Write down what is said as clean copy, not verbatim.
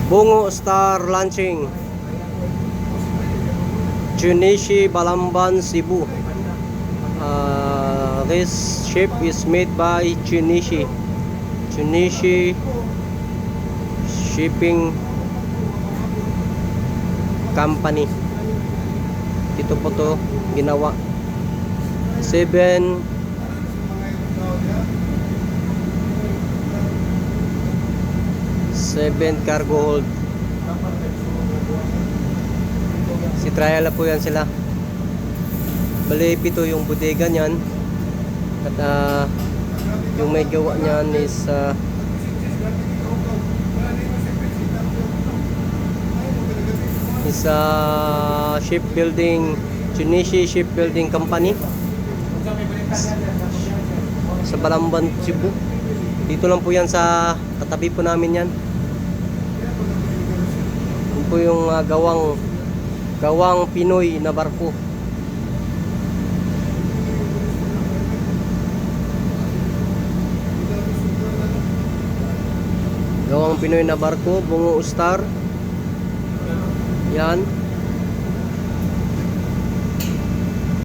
Bungo Star Launching, Junichi, Balamban, Cebu. This ship is made by Junichi Shipping Company. Ito po to ginawa. 7 cargo hold. Si trial na po yan sila. Bali, pito yung bodega niyan. At yung may gawa niyan is shipbuilding, Junichi Shipbuilding Company sa Balamban, Cebu. Dito lang po yan sa katabi po namin yan. Yun po yung gawang Pinoy na barko. Gawang Pinoy na barko, Bungo Star. Yan.